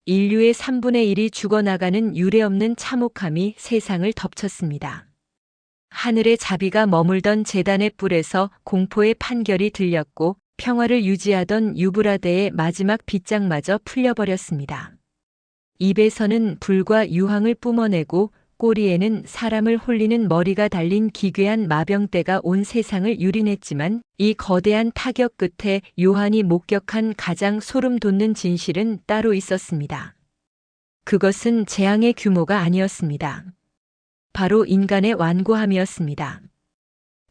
인류의 3분의 1이 죽어나가는 유례없는 참혹함이 세상을 덮쳤습니다. 하늘의 자비가 머물던 제단의 뿔에서 공포의 판결이 들렸고 평화를 유지하던 유브라데의 마지막 빗장마저 풀려버렸습니다. 입에서는 불과 유황을 뿜어내고 꼬리에는 사람을 홀리는 머리가 달린 기괴한 마병대가 온 세상을 유린했지만 이 거대한 타격 끝에 요한이 목격한 가장 소름 돋는 진실은 따로 있었습니다. 그것은 재앙의 규모가 아니었습니다. 바로 인간의 완고함이었습니다.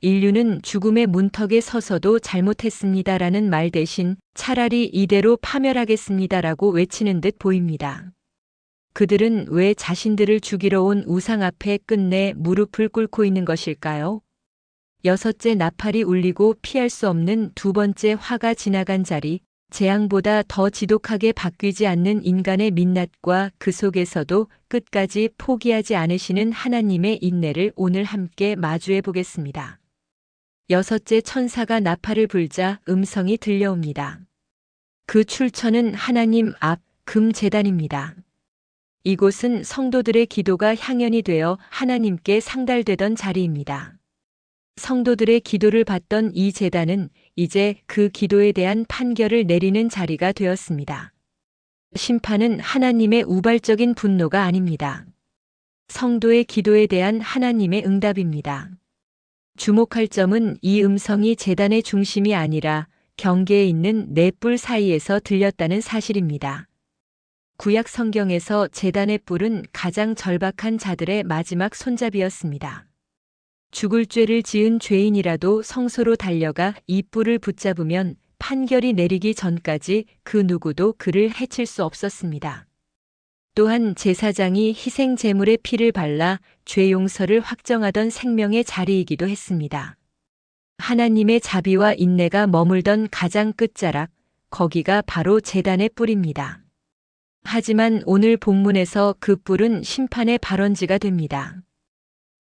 인류는 죽음의 문턱에 서서도 잘못했습니다라는 말 대신 차라리 이대로 파멸하겠습니다라고 외치는 듯 보입니다. 그들은 왜 자신들을 죽이러 온 우상 앞에 끝내 무릎을 꿇고 있는 것일까요? 여섯째 나팔이 울리고 피할 수 없는 두 번째 화가 지나간 자리, 재앙보다 더 지독하게 바뀌지 않는 인간의 민낯과 그 속에서도 끝까지 포기하지 않으시는 하나님의 인내를 오늘 함께 마주해 보겠습니다. 여섯째 천사가 나팔을 불자 음성이 들려옵니다. 그 출처는 하나님 앞 금제단입니다. 이곳은 성도들의 기도가 향연이 되어 하나님께 상달되던 자리입니다. 성도들의 기도를 받던 이 제단은 이제 그 기도에 대한 판결을 내리는 자리가 되었습니다. 심판은 하나님의 우발적인 분노가 아닙니다. 성도의 기도에 대한 하나님의 응답입니다. 주목할 점은 이 음성이 제단의 중심이 아니라 경계에 있는 네 뿔 사이에서 들렸다는 사실입니다. 구약 성경에서 제단의 뿔은 가장 절박한 자들의 마지막 손잡이였습니다. 죽을 죄를 지은 죄인이라도 성소로 달려가 이 뿔을 붙잡으면 판결이 내리기 전까지 그 누구도 그를 해칠 수 없었습니다. 또한 제사장이 희생 제물의 피를 발라 죄 용서를 확정하던 생명의 자리이기도 했습니다. 하나님의 자비와 인내가 머물던 가장 끝자락, 거기가 바로 제단의 뿔입니다. 하지만 오늘 본문에서 그 뿔은 심판의 발원지가 됩니다.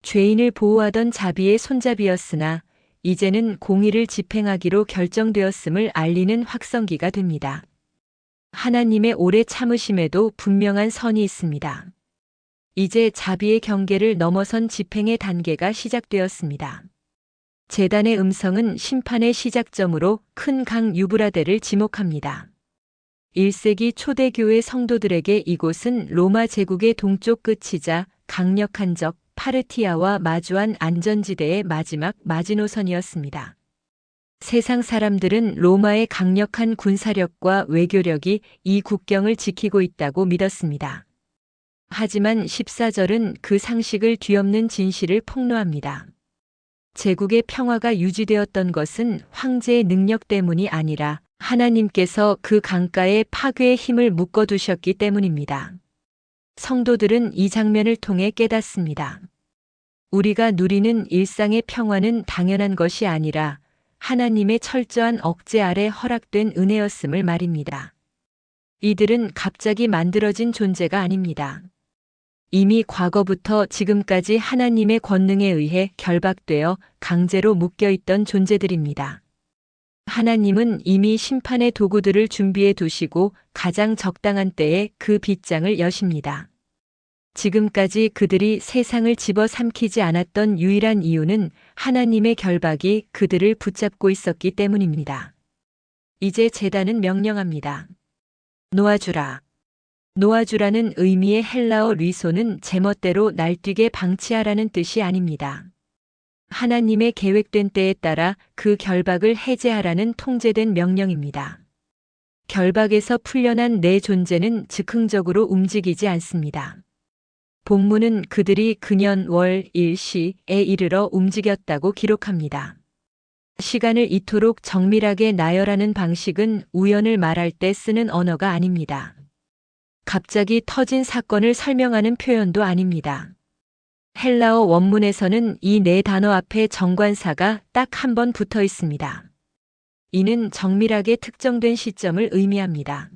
죄인을 보호하던 자비의 손잡이였으나 이제는 공의를 집행하기로 결정되었음을 알리는 확성기가 됩니다. 하나님의 오래 참으심에도 분명한 선이 있습니다. 이제 자비의 경계를 넘어선 집행의 단계가 시작되었습니다. 제단의 음성은 심판의 시작점으로 큰 강 유브라데를 지목합니다. 1세기 초대교회 성도들에게 이곳은 로마 제국의 동쪽 끝이자 강력한 적 파르티아와 마주한 안전지대의 마지막 마지노선이었습니다. 세상 사람들은 로마의 강력한 군사력과 외교력이 이 국경을 지키고 있다고 믿었습니다. 하지만 14절은 그 상식을 뒤엎는 진실을 폭로합니다. 제국의 평화가 유지되었던 것은 황제의 능력 때문이 아니라 하나님께서 그 강가에 파괴의 힘을 묶어두셨기 때문입니다. 성도들은 이 장면을 통해 깨닫습니다. 우리가 누리는 일상의 평화는 당연한 것이 아니라 하나님의 철저한 억제 아래 허락된 은혜였음을 말입니다. 이들은 갑자기 만들어진 존재가 아닙니다. 이미 과거부터 지금까지 하나님의 권능에 의해 결박되어 강제로 묶여있던 존재들입니다. 하나님은 이미 심판의 도구들을 준비해 두시고 가장 적당한 때에 그 빗장을 여십니다. 지금까지 그들이 세상을 집어삼키지 않았던 유일한 이유는 하나님의 결박이 그들을 붙잡고 있었기 때문입니다. 이제 제단은 명령합니다. 놓아주라. 놓아주라는 의미의 헬라어 리소는 제멋대로 날뛰게 방치하라는 뜻이 아닙니다. 하나님의 계획된 때에 따라 그 결박을 해제하라는 통제된 명령입니다. 결박에서 풀려난 내 존재는 즉흥적으로 움직이지 않습니다. 본문은 그들이 근년 월 일시에 이르러 움직였다고 기록합니다. 시간을 이토록 정밀하게 나열하는 방식은 우연을 말할 때 쓰는 언어가 아닙니다. 갑자기 터진 사건을 설명하는 표현도 아닙니다. 헬라어 원문에서는 이 네 단어 앞에 정관사가 딱 한 번 붙어 있습니다. 이는 정밀하게 특정된 시점을 의미합니다.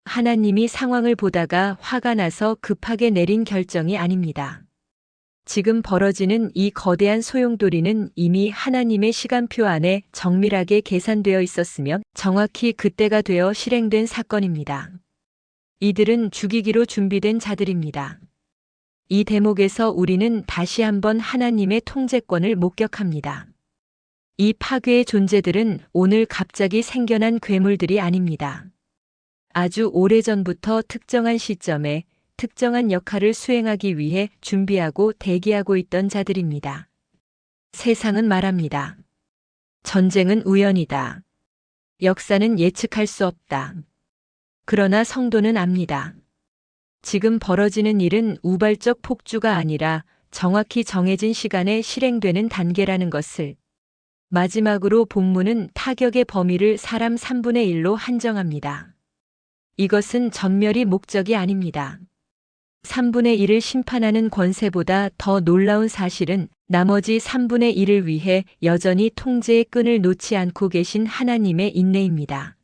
하나님이 상황을 보다가 화가 나서 급하게 내린 결정이 아닙니다. 지금 벌어지는 이 거대한 소용돌이는 이미 하나님의 시간표 안에 정밀하게 계산되어 있었으며 정확히 그때가 되어 실행된 사건입니다. 이들은 죽이기로 준비된 자들입니다. 이 대목에서 우리는 다시 한번 하나님의 통제권을 목격합니다. 이 파괴의 존재들은 오늘 갑자기 생겨난 괴물들이 아닙니다. 아주 오래전부터 특정한 시점에 특정한 역할을 수행하기 위해 준비하고 대기하고 있던 자들입니다. 세상은 말합니다. 전쟁은 우연이다. 역사는 예측할 수 없다. 그러나 성도는 압니다. 지금 벌어지는 일은 우발적 폭주가 아니라 정확히 정해진 시간에 실행되는 단계라는 것을. 마지막으로 본문은 타격의 범위를 사람 3분의 1로 한정합니다. 이것은 전멸이 목적이 아닙니다. 3분의 1을 심판하는 권세보다 더 놀라운 사실은 나머지 3분의 1을 위해 여전히 통제의 끈을 놓지 않고 계신 하나님의 인내입니다.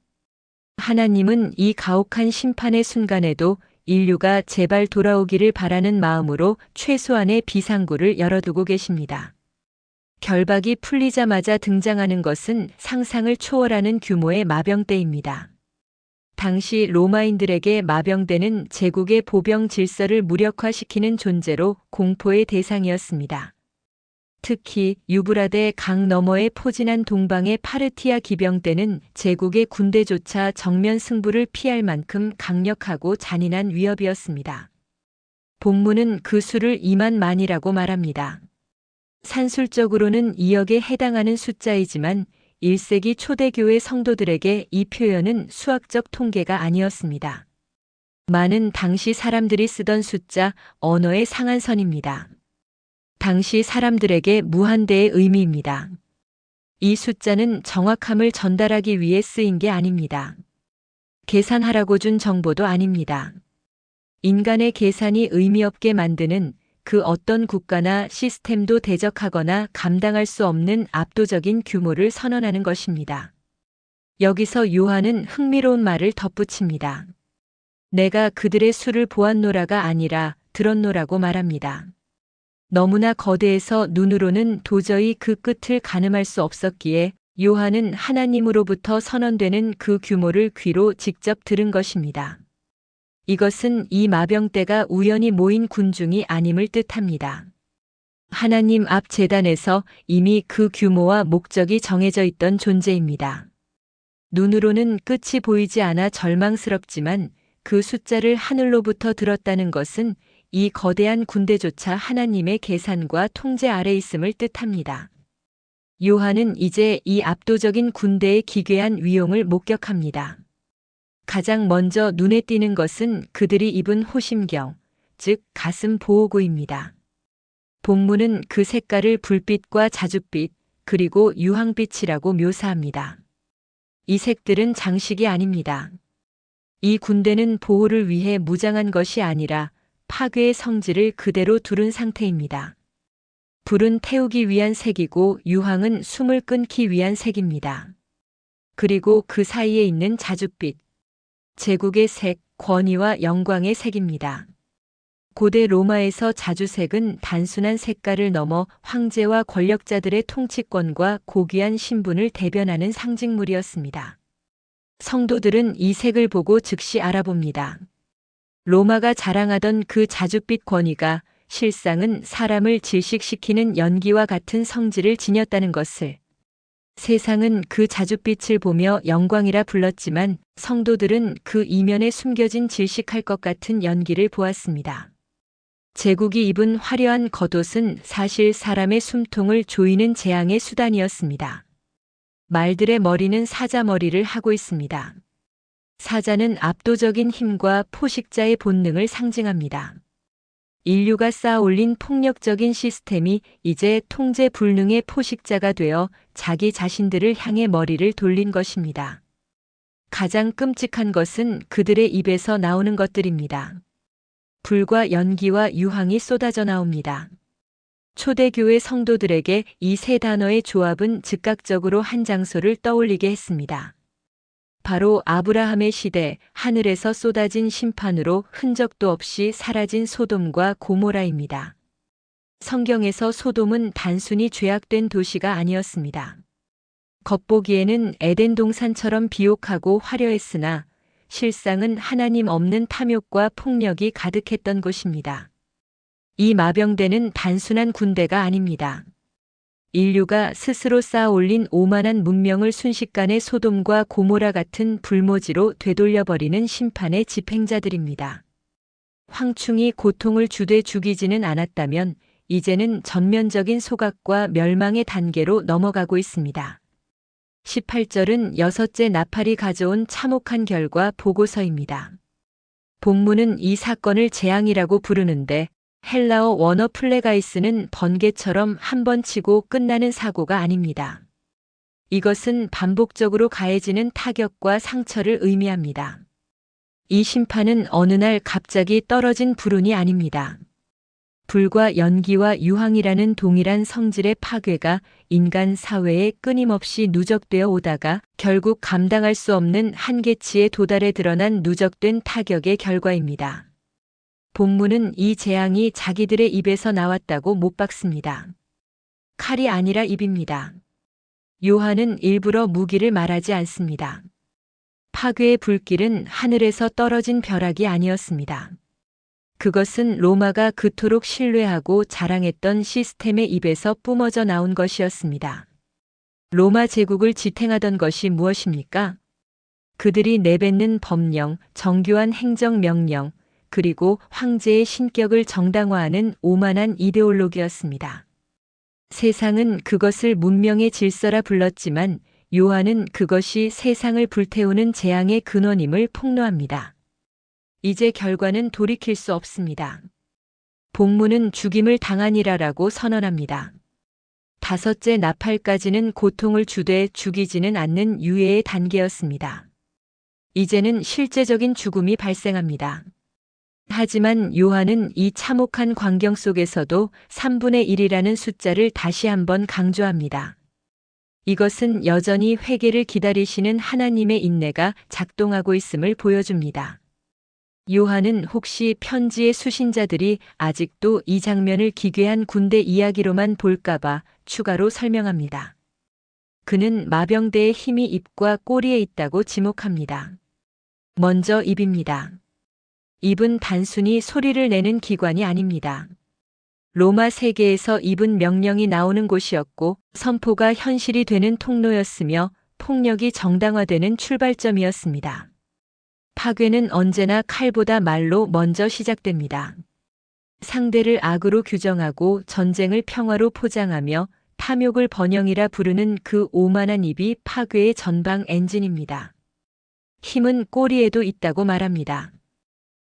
하나님은 이 가혹한 심판의 순간에도 인류가 제발 돌아오기를 바라는 마음으로 최소한의 비상구를 열어두고 계십니다. 결박이 풀리자마자 등장하는 것은 상상을 초월하는 규모의 마병대입니다. 당시 로마인들에게 마병대는 제국의 보병 질서를 무력화시키는 존재로 공포의 대상이었습니다. 특히 유브라데 강 너머에 포진한 동방의 파르티아 기병대는 제국의 군대조차 정면 승부를 피할 만큼 강력하고 잔인한 위협이었습니다. 본문은 그 수를 2만만이라고 말합니다. 산술적으로는 2억에 해당하는 숫자이지만 1세기 초대교회 성도들에게 이 표현은 수학적 통계가 아니었습니다. 만은 당시 사람들이 쓰던 숫자, 언어의 상한선입니다. 당시 사람들에게 무한대의 의미입니다. 이 숫자는 정확함을 전달하기 위해 쓰인 게 아닙니다. 계산하라고 준 정보도 아닙니다. 인간의 계산이 의미 없게 만드는 그 어떤 국가나 시스템도 대적하거나 감당할 수 없는 압도적인 규모를 선언하는 것입니다. 여기서 요한은 흥미로운 말을 덧붙입니다. 내가 그들의 수를 보았노라가 아니라 들었노라고 말합니다. 너무나 거대해서 눈으로는 도저히 그 끝을 가늠할 수 없었기에 요한은 하나님으로부터 선언되는 그 규모를 귀로 직접 들은 것입니다. 이것은 이 마병대가 우연히 모인 군중이 아님을 뜻합니다. 하나님 앞 제단에서 이미 그 규모와 목적이 정해져 있던 존재입니다. 눈으로는 끝이 보이지 않아 절망스럽지만 그 숫자를 하늘로부터 들었다는 것은 이 거대한 군대조차 하나님의 계산과 통제 아래 있음을 뜻합니다. 요한은 이제 이 압도적인 군대의 기괴한 위용을 목격합니다. 가장 먼저 눈에 띄는 것은 그들이 입은 호심경, 즉 가슴 보호구입니다. 본문은 그 색깔을 불빛과 자줏빛, 그리고 유황빛이라고 묘사합니다. 이 색들은 장식이 아닙니다. 이 군대는 보호를 위해 무장한 것이 아니라 파괴의 성질을 그대로 두른 상태입니다. 불은 태우기 위한 색이고 유황은 숨을 끊기 위한 색입니다. 그리고 그 사이에 있는 자줏빛, 제국의 색, 권위와 영광의 색입니다. 고대 로마에서 자주색은 단순한 색깔을 넘어 황제와 권력자들의 통치권과 고귀한 신분을 대변하는 상징물이었습니다. 성도들은 이 색을 보고 즉시 알아봅니다. 로마가 자랑하던 그 자줏빛 권위가 실상은 사람을 질식시키는 연기와 같은 성질을 지녔다는 것을. 세상은 그 자줏빛을 보며 영광이라 불렀지만 성도들은 그 이면에 숨겨진 질식할 것 같은 연기를 보았습니다. 제국이 입은 화려한 겉옷은 사실 사람의 숨통을 조이는 재앙의 수단이었습니다. 말들의 머리는 사자 머리를 하고 있습니다. 사자는 압도적인 힘과 포식자의 본능을 상징합니다. 인류가 쌓아올린 폭력적인 시스템이 이제 통제 불능의 포식자가 되어 자기 자신들을 향해 머리를 돌린 것입니다. 가장 끔찍한 것은 그들의 입에서 나오는 것들입니다. 불과 연기와 유황이 쏟아져 나옵니다. 초대교회 성도들에게 이 세 단어의 조합은 즉각적으로 한 장소를 떠올리게 했습니다. 바로 아브라함의 시대, 하늘에서 쏟아진 심판으로 흔적도 없이 사라진 소돔과 고모라입니다. 성경에서 소돔은 단순히 죄악된 도시가 아니었습니다. 겉보기에는 에덴 동산처럼 비옥하고 화려했으나 실상은 하나님 없는 탐욕과 폭력이 가득했던 곳입니다. 이 마병대는 단순한 군대가 아닙니다. 인류가 스스로 쌓아올린 오만한 문명을 순식간에 소돔과 고모라 같은 불모지로 되돌려버리는 심판의 집행자들입니다. 황충이 고통을 주되 죽이지는 않았다면 이제는 전면적인 소각과 멸망의 단계로 넘어가고 있습니다. 18절은 여섯째 나팔이 가져온 참혹한 결과 보고서입니다. 본문은 이 사건을 재앙이라고 부르는데 헬라어 원어 플레가이스는 번개처럼 한 번 치고 끝나는 사고가 아닙니다. 이것은 반복적으로 가해지는 타격과 상처를 의미합니다. 이 심판은 어느 날 갑자기 떨어진 불운이 아닙니다. 불과 연기와 유황이라는 동일한 성질의 파괴가 인간 사회에 끊임없이 누적되어 오다가 결국 감당할 수 없는 한계치에 도달해 드러난 누적된 타격의 결과입니다. 본문은 이 재앙이 자기들의 입에서 나왔다고 못 박습니다. 칼이 아니라 입입니다. 요한은 일부러 무기를 말하지 않습니다. 파괴의 불길은 하늘에서 떨어진 벼락이 아니었습니다. 그것은 로마가 그토록 신뢰하고 자랑했던 시스템의 입에서 뿜어져 나온 것이었습니다. 로마 제국을 지탱하던 것이 무엇입니까? 그들이 내뱉는 법령, 정교한 행정명령, 그리고 황제의 신격을 정당화하는 오만한 이데올로기였습니다. 세상은 그것을 문명의 질서라 불렀지만 요한은 그것이 세상을 불태우는 재앙의 근원임을 폭로합니다. 이제 결과는 돌이킬 수 없습니다. 본문은 죽임을 당하니라라고 선언합니다. 다섯째 나팔까지는 고통을 주되 죽이지는 않는 유예의 단계였습니다. 이제는 실제적인 죽음이 발생합니다. 하지만 요한은 이 참혹한 광경 속에서도 3분의 1이라는 숫자를 다시 한번 강조합니다. 이것은 여전히 회개를 기다리시는 하나님의 인내가 작동하고 있음을 보여줍니다. 요한은 혹시 편지의 수신자들이 아직도 이 장면을 기괴한 군대 이야기로만 볼까봐 추가로 설명합니다. 그는 마병대의 힘이 입과 꼬리에 있다고 지목합니다. 먼저 입입니다. 입은 단순히 소리를 내는 기관이 아닙니다. 로마 세계에서 입은 명령이 나오는 곳이었고 선포가 현실이 되는 통로였으며 폭력이 정당화되는 출발점이었습니다. 파괴는 언제나 칼보다 말로 먼저 시작됩니다. 상대를 악으로 규정하고 전쟁을 평화로 포장하며 탐욕을 번영이라 부르는 그 오만한 입이 파괴의 전방 엔진입니다. 힘은 꼬리에도 있다고 말합니다.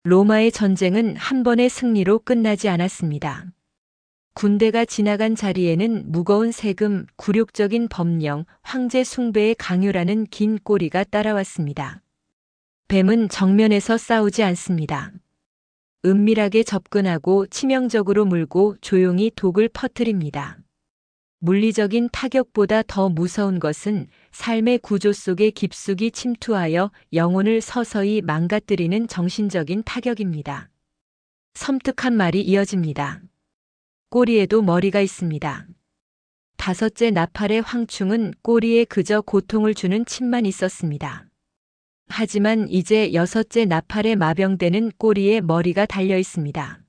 로마의 전쟁은 한 번의 승리로 끝나지 않았습니다. 군대가 지나간 자리에는 무거운 세금, 굴욕적인 법령, 황제 숭배의 강요라는 긴 꼬리가 따라왔습니다. 뱀은 정면에서 싸우지 않습니다. 은밀하게 접근하고 치명적으로 물고 조용히 독을 퍼뜨립니다. 물리적인 타격보다 더 무서운 것은 삶의 구조 속에 깊숙이 침투하여 영혼을 서서히 망가뜨리는 정신적인 타격입니다. 섬뜩한 말이 이어집니다. 꼬리에도 머리가 있습니다. 다섯째 나팔의 황충은 꼬리에 그저 고통을 주는 침만 있었습니다. 하지만 이제 여섯째 나팔의 마병대는 꼬리에 머리가 달려 있습니다.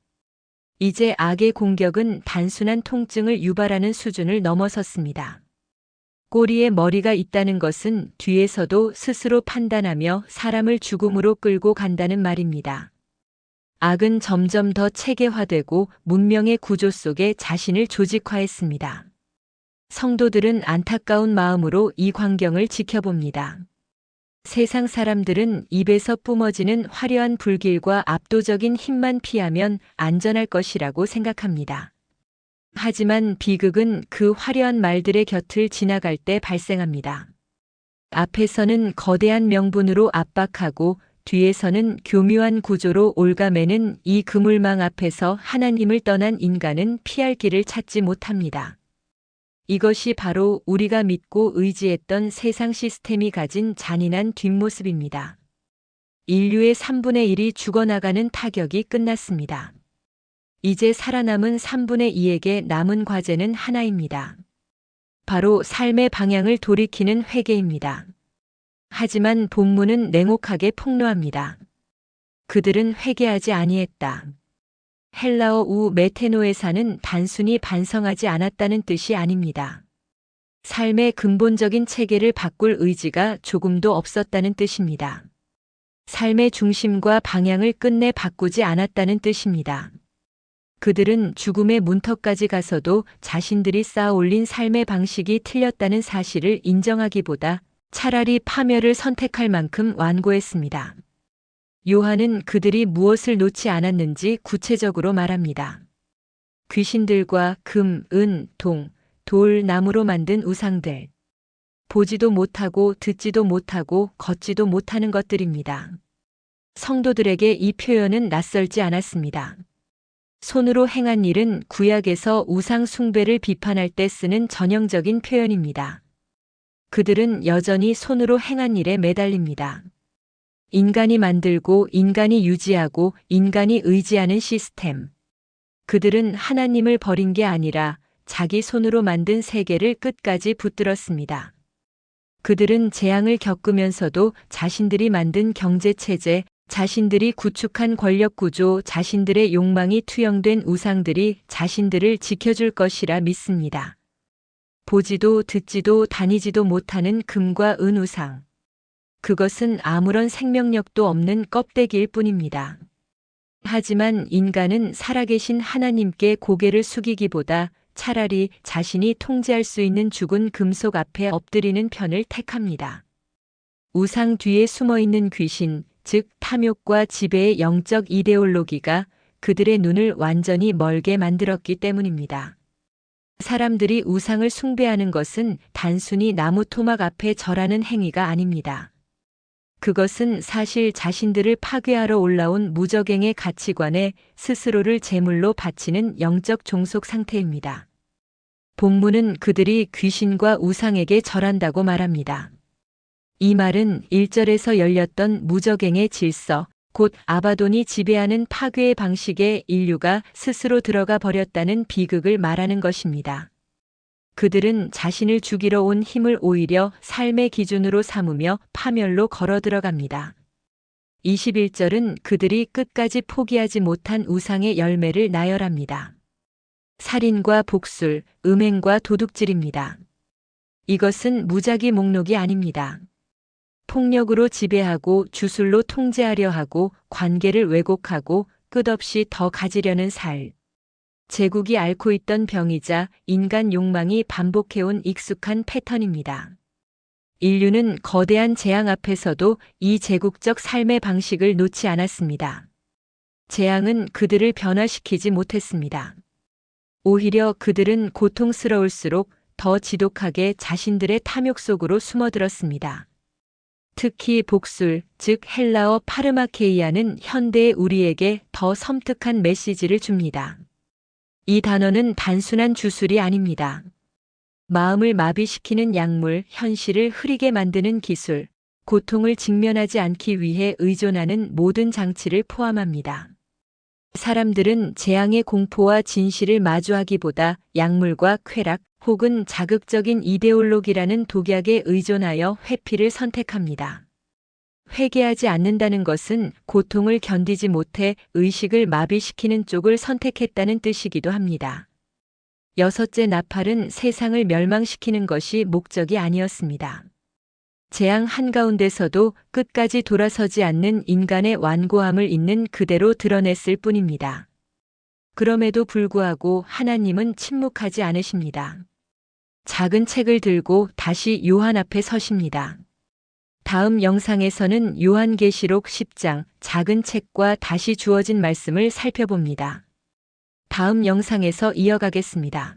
이제 악의 공격은 단순한 통증을 유발하는 수준을 넘어섰습니다. 꼬리에 머리가 있다는 것은 뒤에서도 스스로 판단하며 사람을 죽음으로 끌고 간다는 말입니다. 악은 점점 더 체계화되고 문명의 구조 속에 자신을 조직화했습니다. 성도들은 안타까운 마음으로 이 광경을 지켜봅니다. 세상 사람들은 입에서 뿜어지는 화려한 불길과 압도적인 힘만 피하면 안전할 것이라고 생각합니다. 하지만 비극은 그 화려한 말들의 곁을 지나갈 때 발생합니다. 앞에서는 거대한 명분으로 압박하고 뒤에서는 교묘한 구조로 올가매는 이 그물망 앞에서 하나님을 떠난 인간은 피할 길을 찾지 못합니다. 이것이 바로 우리가 믿고 의지했던 세상 시스템이 가진 잔인한 뒷모습입니다. 인류의 3분의 1이 죽어나가는 타격이 끝났습니다. 이제 살아남은 3분의 2에게 남은 과제는 하나입니다. 바로 삶의 방향을 돌이키는 회개입니다. 하지만 본문은 냉혹하게 폭로합니다. 그들은 회개하지 아니했다. 헬라어 우 메테노에사는 단순히 반성하지 않았다는 뜻이 아닙니다. 삶의 근본적인 체계를 바꿀 의지가 조금도 없었다는 뜻입니다. 삶의 중심과 방향을 끝내 바꾸지 않았다는 뜻입니다. 그들은 죽음의 문턱까지 가서도 자신들이 쌓아 올린 삶의 방식이 틀렸다는 사실을 인정하기보다 차라리 파멸을 선택할 만큼 완고했습니다. 요한은 그들이 무엇을 놓지 않았는지 구체적으로 말합니다. 귀신들과 금, 은, 동, 돌, 나무로 만든 우상들. 보지도 못하고 듣지도 못하고 걷지도 못하는 것들입니다. 성도들에게 이 표현은 낯설지 않았습니다. 손으로 행한 일은 구약에서 우상 숭배를 비판할 때 쓰는 전형적인 표현입니다. 그들은 여전히 손으로 행한 일에 매달립니다. 인간이 만들고 인간이 유지하고 인간이 의지하는 시스템. 그들은 하나님을 버린 게 아니라 자기 손으로 만든 세계를 끝까지 붙들었습니다. 그들은 재앙을 겪으면서도 자신들이 만든 경제체제, 자신들이 구축한 권력구조, 자신들의 욕망이 투영된 우상들이 자신들을 지켜줄 것이라 믿습니다. 보지도 듣지도 다니지도 못하는 금과 은 우상. 그것은 아무런 생명력도 없는 껍데기일 뿐입니다. 하지만 인간은 살아계신 하나님께 고개를 숙이기보다 차라리 자신이 통제할 수 있는 죽은 금속 앞에 엎드리는 편을 택합니다. 우상 뒤에 숨어있는 귀신, 즉 탐욕과 지배의 영적 이데올로기가 그들의 눈을 완전히 멀게 만들었기 때문입니다. 사람들이 우상을 숭배하는 것은 단순히 나무 토막 앞에 절하는 행위가 아닙니다. 그것은 사실 자신들을 파괴하러 올라온 무적행의 가치관에 스스로를 제물로 바치는 영적 종속 상태입니다. 본문은 그들이 귀신과 우상에게 절한다고 말합니다. 이 말은 1절에서 열렸던 무적행의 질서, 곧 아바돈이 지배하는 파괴의 방식에 인류가 스스로 들어가 버렸다는 비극을 말하는 것입니다. 그들은 자신을 죽이러 온 힘을 오히려 삶의 기준으로 삼으며 파멸로 걸어 들어갑니다. 21절은 그들이 끝까지 포기하지 못한 우상의 열매를 나열합니다. 살인과 복술, 음행과 도둑질입니다. 이것은 무작위 목록이 아닙니다. 폭력으로 지배하고 주술로 통제하려 하고 관계를 왜곡하고 끝없이 더 가지려는 살. 제국이 앓고 있던 병이자 인간 욕망이 반복해온 익숙한 패턴입니다. 인류는 거대한 재앙 앞에서도 이 제국적 삶의 방식을 놓지 않았습니다. 재앙은 그들을 변화시키지 못했습니다. 오히려 그들은 고통스러울수록 더 지독하게 자신들의 탐욕 속으로 숨어들었습니다. 특히 복술, 즉 헬라어 파르마케이아는 현대의 우리에게 더 섬뜩한 메시지를 줍니다. 이 단어는 단순한 주술이 아닙니다. 마음을 마비시키는 약물, 현실을 흐리게 만드는 기술, 고통을 직면하지 않기 위해 의존하는 모든 장치를 포함합니다. 사람들은 재앙의 공포와 진실을 마주하기보다 약물과 쾌락 혹은 자극적인 이데올로기라는 독약에 의존하여 회피를 선택합니다. 회개하지 않는다는 것은 고통을 견디지 못해 의식을 마비시키는 쪽을 선택했다는 뜻이기도 합니다. 여섯째 나팔은 세상을 멸망시키는 것이 목적이 아니었습니다. 재앙 한가운데서도 끝까지 돌아서지 않는 인간의 완고함을 있는 그대로 드러냈을 뿐입니다. 그럼에도 불구하고 하나님은 침묵하지 않으십니다. 작은 책을 들고 다시 요한 앞에 서십니다. 다음 영상에서는 요한계시록 10장 작은 책과 다시 주어진 말씀을 살펴봅니다. 다음 영상에서 이어가겠습니다.